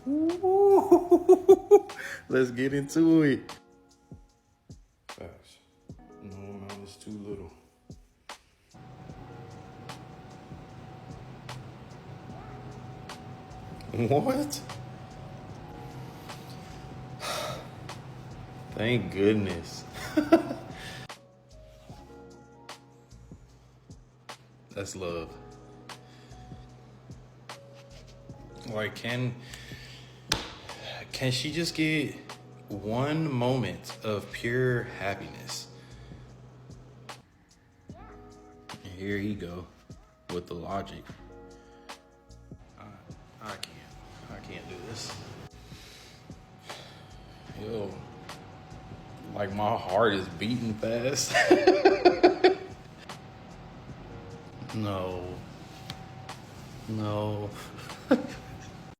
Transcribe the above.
Ooh, let's get into it. Facts. No amount is too little. What? Thank goodness. That's love. Like, can she just get one moment of pure happiness? And here he go with the logic. I can't do this. Yo, like my heart is beating fast. No.